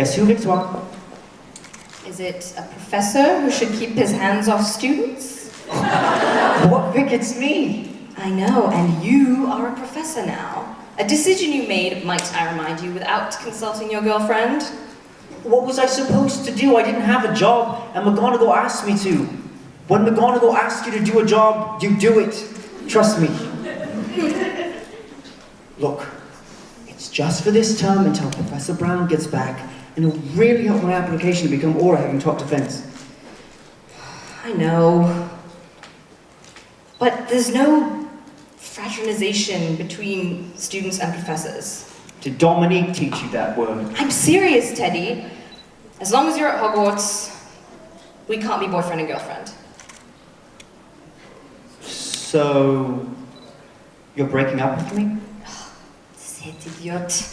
Question, Victoire? Is it a professor who should keep his hands off students? What, Vic? It's me. I know, and you are a professor now. A decision you made, might I remind you, without consulting your girlfriend? What was I supposed to do? I didn't have a job, and McGonagall asked me to. When McGonagall asks you to do a job, you do it. Trust me. Look, it's just for this term until Professor Brown gets back, and it'll really help my application to become Aura having top defense. I know. But there's no fraternization between students and professors. Did Dominique teach you that word? I'm serious, Teddy. As long as you're at Hogwarts, we can't be boyfriend and girlfriend. So, you're breaking up with me? Cet idiot.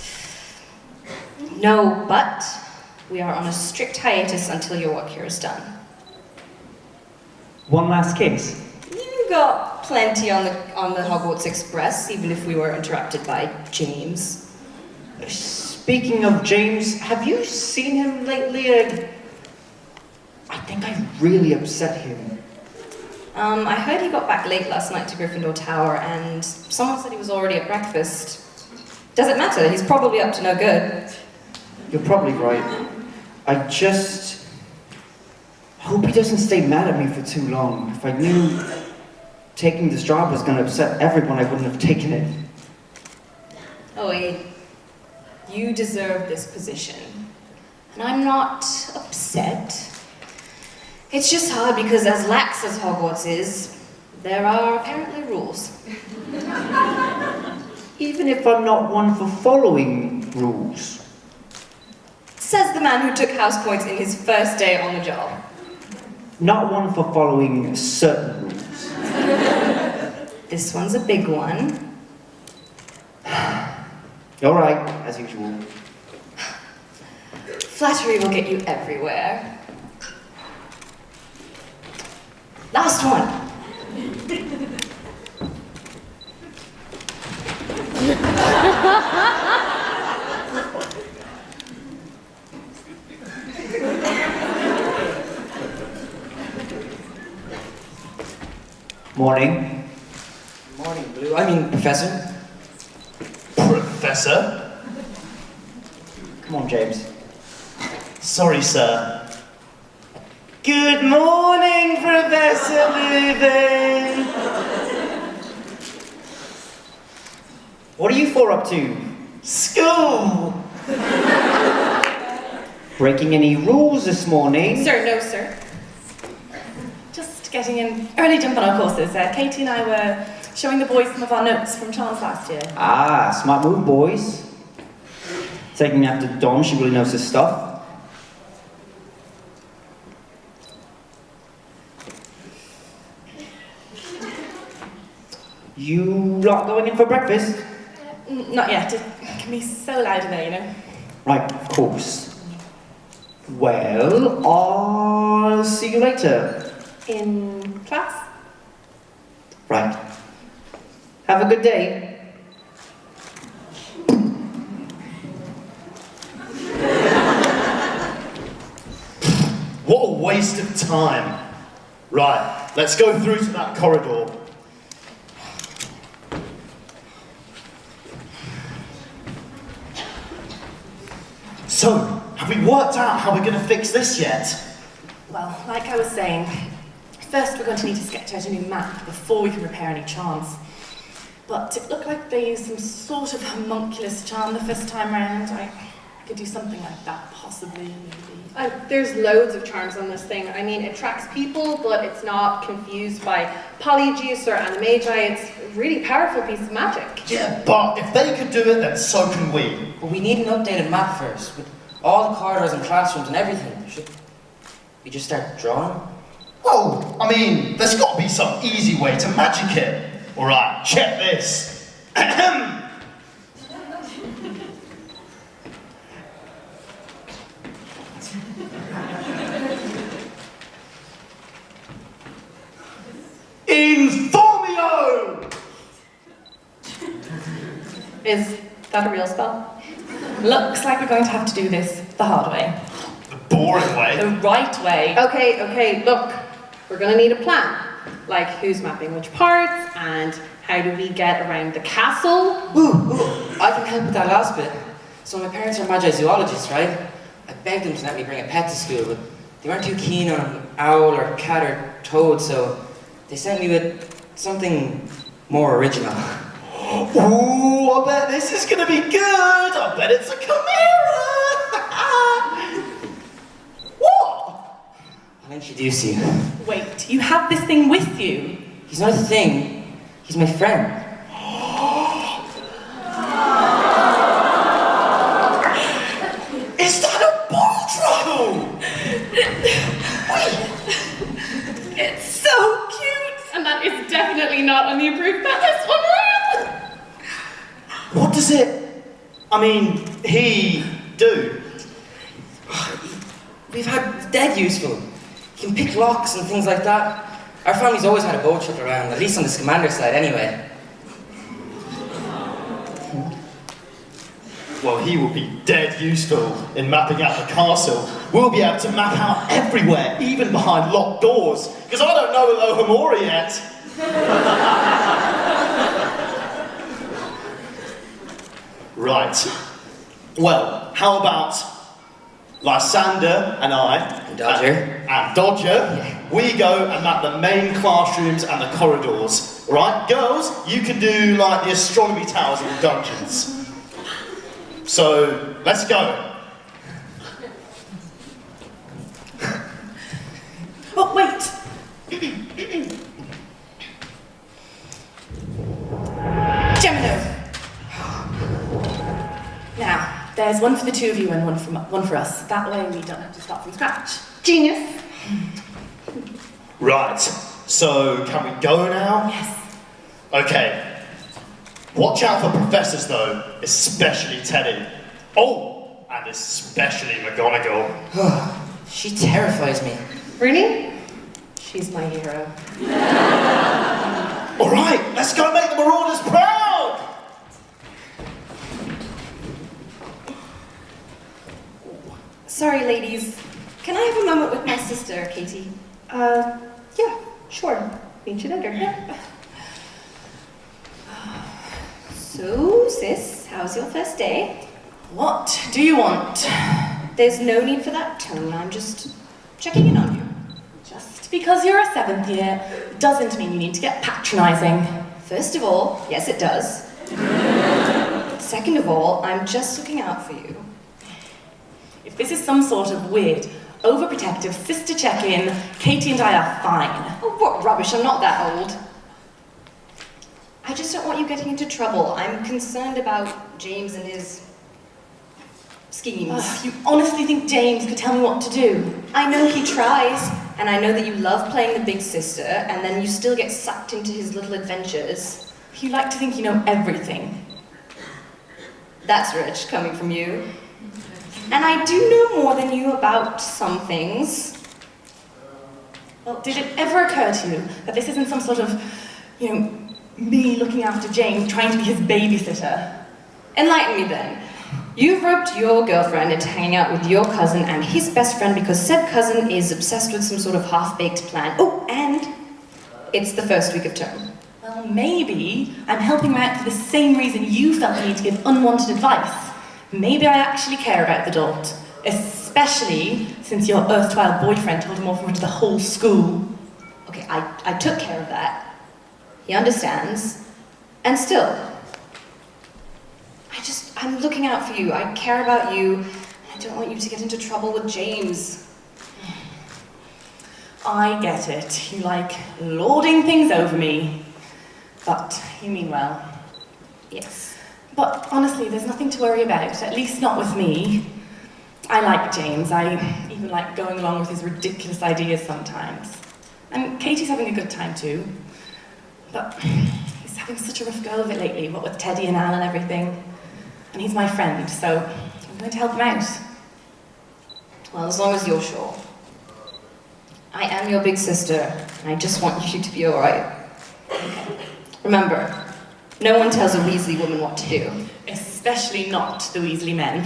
No, but we are on a strict hiatus until your work here is done. One last kiss. You got plenty on the Hogwarts Express, even if we were interrupted by James. Speaking of James, have you seen him lately? I think I really upset him. I heard he got back late last night to Gryffindor Tower, and someone said he was already at breakfast. Doesn't matter, he's probably up to no good. You're probably right. I just hope he doesn't stay mad at me for too long. If I knew taking this job was going to upset everyone, I wouldn't have taken it. Oh wait, you deserve this position. And I'm not upset. It's just hard because as lax as Hogwarts is, there are apparently rules. Even if I'm not one for following rules. Says the man who took house points in his first day on the job. Not one for following certain rules. This one's a big one. All right, as usual. Flattery will get you everywhere. Last one. Morning. Morning, Blue. I mean, Professor. Professor? Come on, James. Sorry, sir. Good morning, Professor Lupin! What are you four up to? School! Breaking any rules this morning? Sir, no, sir. Just getting an early jump on our courses. Katie and I were showing the boys some of our notes from Charles last year. Ah, smart move, boys. Taking after Dom, she really knows her stuff. You lot going in for breakfast? Not yet. It can be so loud in there, you know. Right, of course. Well, I'll see you later. In class? Right. Have a good day. What a waste of time. Right, let's go through to that corridor. So, have we worked out how we're going to fix this yet? Well, like I was saying, first we're going to need to sketch out a new map before we can prepare any charms. But it looked like they used some sort of homunculus charm the first time round. I could do something like that, possibly, maybe. There's loads of charms on this thing. I mean, it tracks people, but it's not confused by Polyjuice or Animagi. It's a really powerful piece of magic. Yeah, but if they could do it, then so can we. But we need an updated map first, with all the corridors and classrooms and everything. Should we just start drawing? Oh, I mean, there's got to be some easy way to magic it. All right, check this. Informio! Is that a real spell? Looks like we're going to have to do this the hard way. The boring way. The right way. Okay, look, we're gonna need a plan. Like, who's mapping which parts, and how do we get around the castle? Ooh, I can help with that last bit. So my parents are magi zoologists, right? I begged them to let me bring a pet to school, but they weren't too keen on an owl or cat or toad, so they sent me with something more original. Ooh, I bet this is gonna be good. I bet it's a chimera. What? I'll introduce you. Wait, you have this thing with you? He's not a thing, he's my friend. Is that a ball It's so cute! And that is definitely not on the approved path. That's unreal! What does it, he do? We've had dead useful. He can pick locks and things like that. Our family's always had a boat trip around, at least on the Scamander side anyway. Well, he will be dead useful in mapping out the castle. We'll be able to map out everywhere, even behind locked doors, because I don't know Alohomora yet. Right. Well, how about Lysander and I, Dodger. and Dodger, we go and map the main classrooms and the corridors. All right, girls, you can do like the astronomy towers and the dungeons. So, let's go. Oh, wait! Gemino! Now, there's one for the two of you and one for us. That way we don't have to start from scratch. Genius! Right, so can we go now? Yes. Okay. Watch out for professors though, especially Teddy. Oh, and especially McGonagall. She terrifies me. Really? She's my hero. All right, let's go make the Marauders proud! Sorry, ladies. Can I have a moment with my sister, Katie? Yeah, sure. Meet you later. So, sis, how's your first day? What do you want? There's no need for that tone. I'm just checking in on you. Just because you're a 7th year doesn't mean you need to get patronizing. First of all, yes, it does. Second of all, I'm just looking out for you. If this is some sort of weird, overprotective sister check-in, Katie and I are fine. Oh, what rubbish. I'm not that old. I just don't want you getting into trouble. I'm concerned about James and his schemes. You honestly think James could tell me what to do? I know he tries, and I know that you love playing the big sister, and then you still get sucked into his little adventures. You like to think you know everything. That's rich, coming from you. And I do know more than you about some things. Well, did it ever occur to you that this isn't some sort of, me looking after James, trying to be his babysitter? Enlighten me then. You've roped your girlfriend into hanging out with your cousin and his best friend because said cousin is obsessed with some sort of half-baked plan. Oh, and it's the first week of term. Well, maybe I'm helping him out for the same reason you felt the need to give unwanted advice. Maybe I actually care about the dolt, especially since your erstwhile boyfriend told him off to the whole school. Okay, I took care of that. He understands. And still, I'm looking out for you. I care about you. I don't want you to get into trouble with James. I get it. You like lording things over me. But you mean well. Yes. But honestly, there's nothing to worry about, at least not with me. I like James. I even like going along with his ridiculous ideas sometimes. And Katie's having a good time too. But he's having such a rough go of it lately, what with Teddy and Al and everything. And he's my friend, so I'm going to help him out. Well, as long as you're sure. I am your big sister, and I just want you to be alright. Okay. Remember, no one tells a Weasley woman what to do. Especially not the Weasley men.